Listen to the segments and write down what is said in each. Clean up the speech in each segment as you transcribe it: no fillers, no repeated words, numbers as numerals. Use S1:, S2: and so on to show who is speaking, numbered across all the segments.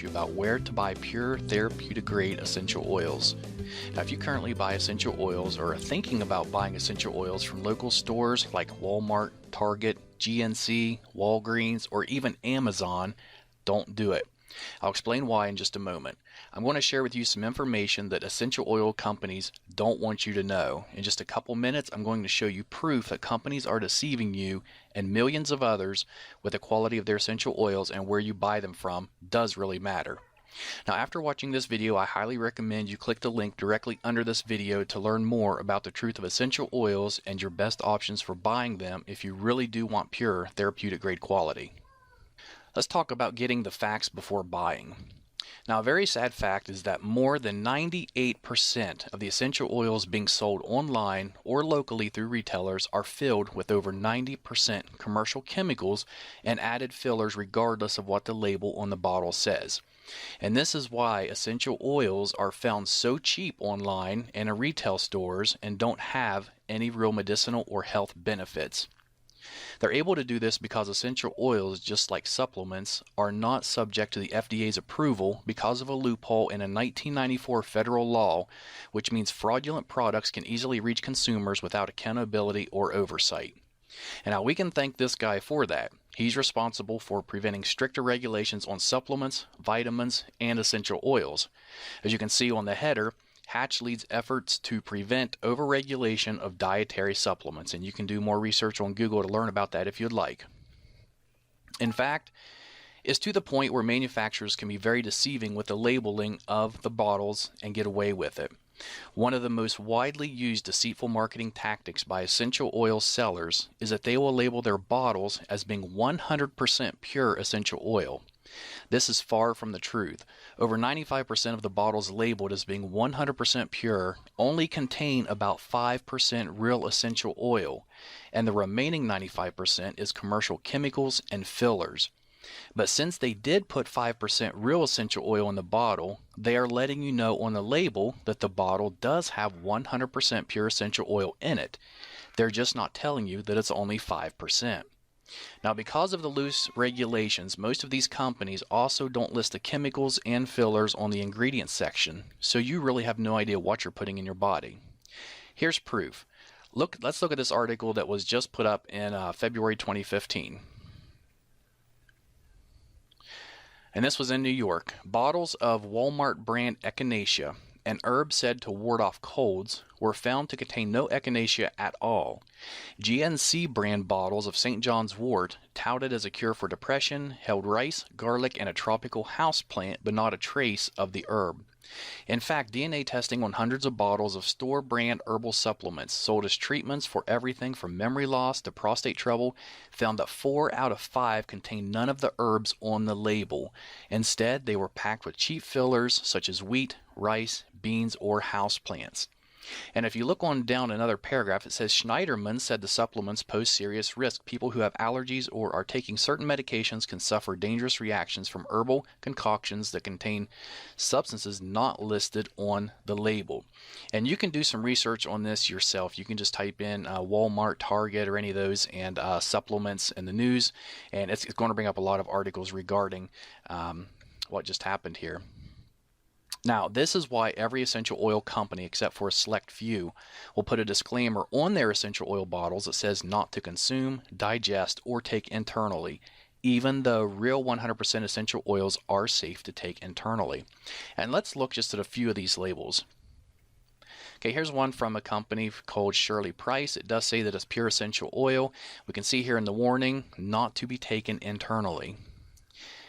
S1: you about where to buy pure therapeutic grade essential oils. Now, if you currently buy essential oils or are thinking about buying essential oils from local stores like Walmart, Target, GNC, Walgreens, or even Amazon, don't do it. I'll explain why in just a moment. I'm going to share with you some information that essential oil companies don't want you to know. In just a couple minutes, I'm going to show you proof that companies are deceiving you and millions of others with the quality of their essential oils, and where you buy them from does really matter. Now, after watching this video, I highly recommend you click the link directly under this video to learn more about the truth of essential oils and your best options for buying them if you really do want pure therapeutic grade quality. Let's talk about getting the facts before buying. Now, a very sad fact is that more than 98% of the essential oils being sold online or locally through retailers are filled with over 90% commercial chemicals and added fillers regardless of what the label on the bottle says. And this is why essential oils are found so cheap online and in retail stores and don't have any real medicinal or health benefits. They're able to do this because essential oils, just like supplements, are not subject to the FDA's approval because of a loophole in a 1994 federal law, which means fraudulent products can easily reach consumers without accountability or oversight. And now we can thank this guy for that. He's responsible for preventing stricter regulations on supplements, vitamins, and essential oils. As you can see on the header, Hatch leads efforts to prevent overregulation of dietary supplements, and you can do more research on Google to learn about that if you'd like. In fact, it's to the point where manufacturers can be very deceiving with the labeling of the bottles and get away with it. One of the most widely used deceitful marketing tactics by essential oil sellers is that they will label their bottles as being 100% pure essential oil. This is far from the truth. Over 95% of the bottles labeled as being 100% pure only contain about 5% real essential oil, and the remaining 95% is commercial chemicals and fillers. But since they did put 5% real essential oil in the bottle, they are letting you know on the label that the bottle does have 100% pure essential oil in it. They're just not telling you that it's only 5%. Now, because of the loose regulations, most of these companies also don't list the chemicals and fillers on the ingredients section, so you really have no idea what you're putting in your body. Here's proof. Let's look at this article that was just put up in February 2015. And this was in New York. Bottles of Walmart brand echinacea, an herb said to ward off colds, were found to contain no echinacea at all. GNC brand bottles of St. John's wort, touted as a cure for depression, held rice, garlic, and a tropical house plant, but not a trace of the herb. In fact, DNA testing on hundreds of bottles of store-brand herbal supplements sold as treatments for everything from memory loss to prostate trouble found that 4 out of 5 contained none of the herbs on the label. Instead, they were packed with cheap fillers such as wheat, rice, beans, or houseplants. And if you look on down another paragraph, it says Schneiderman said the supplements pose serious risk. People who have allergies or are taking certain medications can suffer dangerous reactions from herbal concoctions that contain substances not listed on the label. And you can do some research on this yourself. You can just type in Walmart, Target, or any of those, and supplements in the news, and it's going to bring up a lot of articles regarding what just happened here. Now, this is why every essential oil company, except for a select few, will put a disclaimer on their essential oil bottles that says not to consume, digest, or take internally, even though real 100% essential oils are safe to take internally. And let's look just at a few of these labels. Okay, here's one from a company called Shirley Price. It does say that it's pure essential oil. We can see here in the warning, not to be taken internally.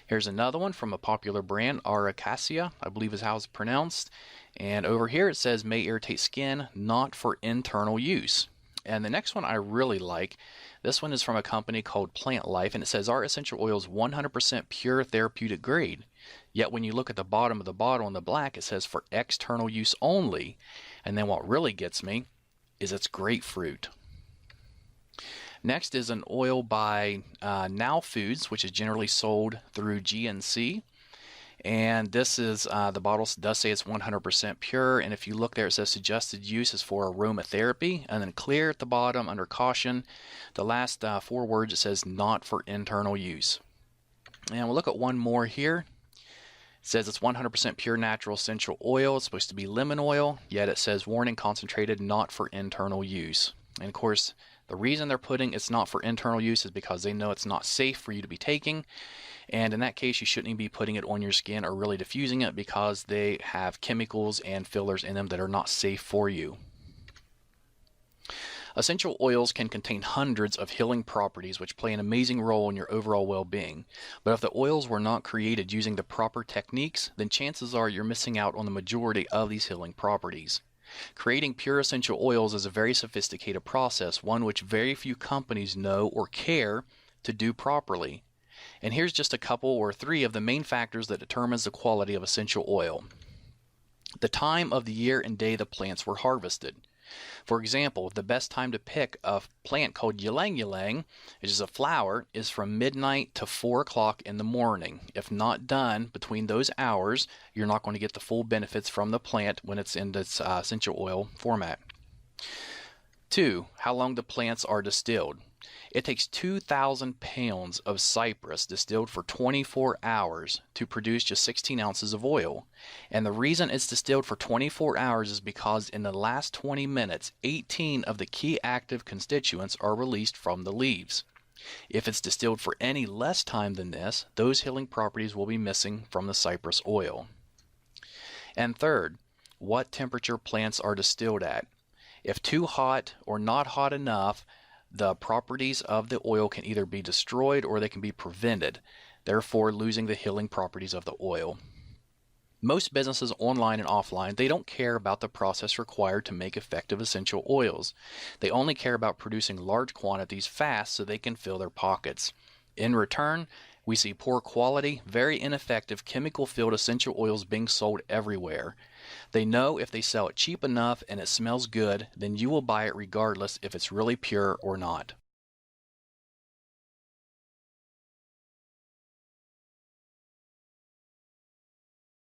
S1: Here's another one from a popular brand, Aracacia, I believe is how it's pronounced. And over here it says may irritate skin, not for internal use. And the next one I really like. This one is from a company called Plant Life, and it says our essential oil is 100% pure therapeutic grade. Yet when you look at the bottom of the bottle in the black, it says for external use only. And then what really gets me is it's grapefruit. Next is an oil by Now Foods, which is generally sold through GNC. And this is, the bottle does say it's 100% pure. And if you look there, it says suggested use is for aromatherapy. And then clear at the bottom under caution. The last 4 words, it says not for internal use. And we'll look at one more here. says it's 100% pure natural essential oil. It's supposed to be lemon oil, yet it says warning concentrated, not for internal use. And of course, the reason they're putting it's not for internal use is because they know it's not safe for you to be taking. And in that case, you shouldn't even be putting it on your skin or really diffusing it because they have chemicals and fillers in them that are not safe for you. Essential oils can contain hundreds of healing properties which play an amazing role in your overall well-being. But if the oils were not created using the proper techniques, then chances are you're missing out on the majority of these healing properties. Creating pure essential oils is a very sophisticated process, one which very few companies know or care to do properly. And here's just a couple or three of the main factors that determines the quality of essential oil. The time of the year and day the plants were harvested. For example, the best time to pick a plant called ylang ylang, which is a flower, is from midnight to 4 o'clock in the morning. If not done between those hours, you're not going to get the full benefits from the plant when it's in this essential oil format. 2. How long the plants are distilled. It takes 2,000 pounds of cypress distilled for 24 hours to produce just 16 ounces of oil. And the reason it's distilled for 24 hours is because in the last 20 minutes, 18 of the key active constituents are released from the leaves. If it's distilled for any less time than this, those healing properties will be missing from the cypress oil. And third, what temperature plants are distilled at. If too hot or not hot enough, the properties of the oil can either be destroyed or they can be prevented, therefore losing the healing properties of the oil. Most businesses online and offline, they don't care about the process required to make effective essential oils. They only care about producing large quantities fast so they can fill their pockets. In return, we see poor quality, very ineffective chemical-filled essential oils being sold everywhere. They know if they sell it cheap enough and it smells good, then you will buy it regardless if it's really pure or not.